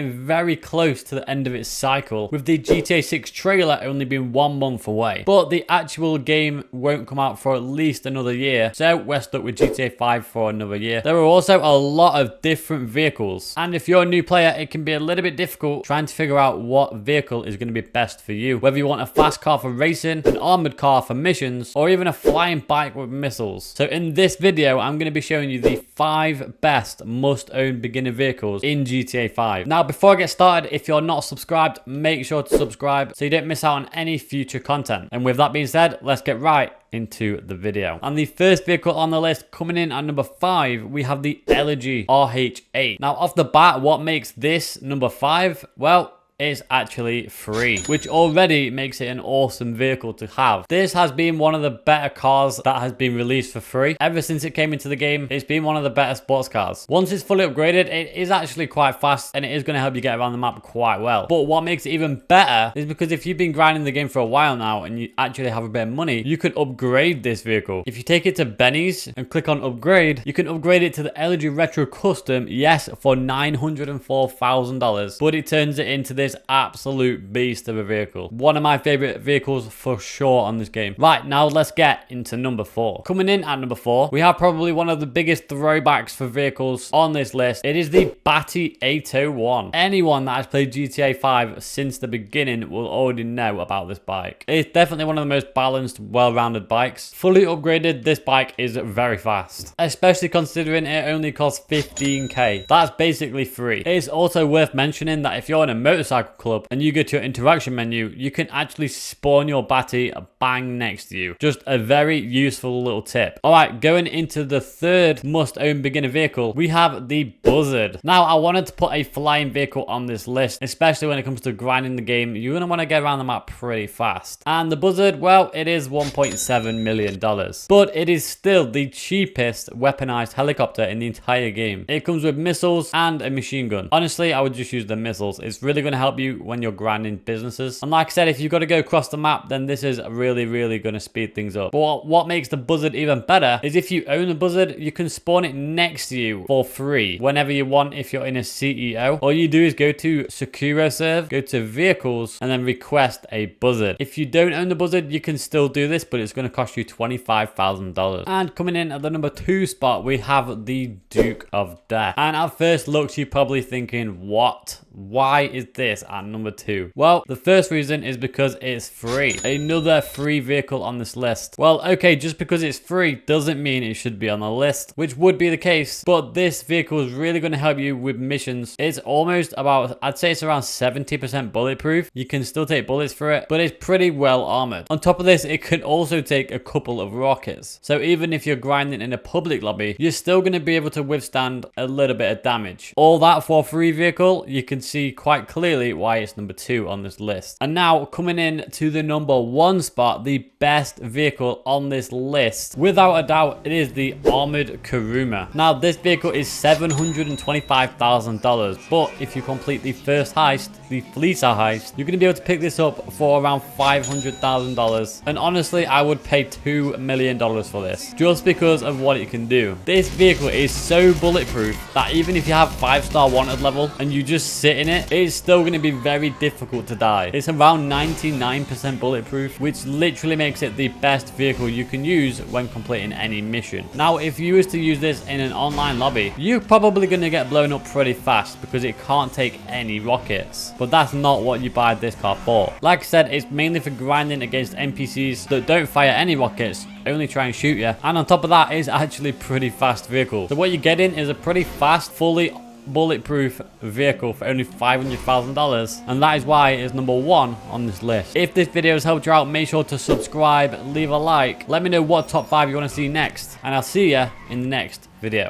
getting very close to the end of its cycle, with the GTA 6 trailer only being 1 month away. But the actual game won't come out for at least another year, so we're stuck with GTA 5 for another year. There are also a lot of different vehicles, and if you're a new player, it can be a little bit difficult trying to figure out what vehicle is going to be best for you. Whether you want a fast car for racing, an armored car for missions, or even a flying bike with missiles. So in this video, I'm going to be showing you the 5 best must-own beginner vehicles in GTA 5. Now, before I get started, if you're not subscribed, make sure to subscribe so you don't miss out on any future content. And with that being said, let's get right into the video. And the first vehicle on the list, coming in at number 5, we have the Elegy RH8. Now, off the bat, what makes this number 5? Well, it's actually free, which already makes it an awesome vehicle to have. This has been one of the better cars that has been released for free. Ever since it came into the game, it's been one of the better sports cars. Once it's fully upgraded, it is actually quite fast and it is going to help you get around the map quite well. But what makes it even better is because if you've been grinding the game for a while now and you actually have a bit of money, you can upgrade this vehicle. If you take it to Benny's and click on upgrade, you can upgrade it to the Elegy Retro Custom, yes, for $904,000, but it turns it into this absolute beast of a vehicle. One of my favorite vehicles for sure on this game. Right, now let's get into number 4. Coming in at number 4, we have probably one of the biggest throwbacks for vehicles on this list. It is the Bati 801. Anyone that has played GTA 5 since the beginning will already know about this bike. It's definitely one of the most balanced, well-rounded bikes. Fully upgraded, this bike is very fast, especially considering it only costs 15k. That's basically free. It is also worth mentioning that if you're in a motorcycle club and you go to your interaction menu, you can actually spawn your Bati bang next to you. Just a very useful little tip. All right, going into the third must-own beginner vehicle, we have the Buzzard. Now, I wanted to put a flying vehicle on this list, especially when it comes to grinding the game. You're going to want to get around the map pretty fast. And the Buzzard, well, it is $1.7 million, but it is still the cheapest weaponized helicopter in the entire game. It comes with missiles and a machine gun. Honestly, I would just use the missiles. It's really going to help you when you're grinding businesses. And like I said, if you've got to go across the map, then this is really going to speed things up. But what makes the Buzzard even better is if you own the Buzzard, you can spawn it next to you for free whenever you want if you're in a CEO. All you do is go to Securo Serve, go to vehicles, and then request a Buzzard. If you don't own the Buzzard, you can still do this, but it's going to cost you $25,000. And coming in at the number 2 spot, we have the Duke of Death. And at first looks, you're probably thinking, what? Why is this at number 2? Well, the first reason is because it's free. Another free vehicle on this list. Well, okay, just because it's free doesn't mean it should be on the list, which would be the case, but this vehicle is really going to help you with missions. It's almost about, I'd say it's around 70% bulletproof. You can still take bullets for it, but it's pretty well armored. On top of this, it can also take a couple of rockets. So even if you're grinding in a public lobby, you're still going to be able to withstand a little bit of damage. All that for a free vehicle, you can see quite clearly why it's number 2 on this list. And now coming in to the number 1 spot, the best vehicle on this list, without a doubt, it is the armored Karuma. Now this vehicle is $725,000, but if you complete the first heist, the Vehciles heist, you're going to be able to pick this up for around $500,000. And honestly, I would pay $2 million for this just because of what it can do. This vehicle is so bulletproof that even if you have 5-star wanted level and you just sit in it, it's still going to be very difficult to die. It's around 99% bulletproof, which literally makes it the best vehicle you can use when completing any mission. Now, if you was to use this in an online lobby, you're probably going to get blown up pretty fast because it can't take any rockets. But that's not what you buy this car for. Like I said, it's mainly for grinding against NPCs that don't fire any rockets, only try and shoot you. And on top of that, it's actually pretty fast vehicle. So what you're getting is a pretty fast, fully bulletproof vehicle for only $500,000, and that is why it is number 1 on this list. If this video has helped you out, make sure to subscribe, leave a like, let me know what top 5 you want to see next, and I'll see you in the next video.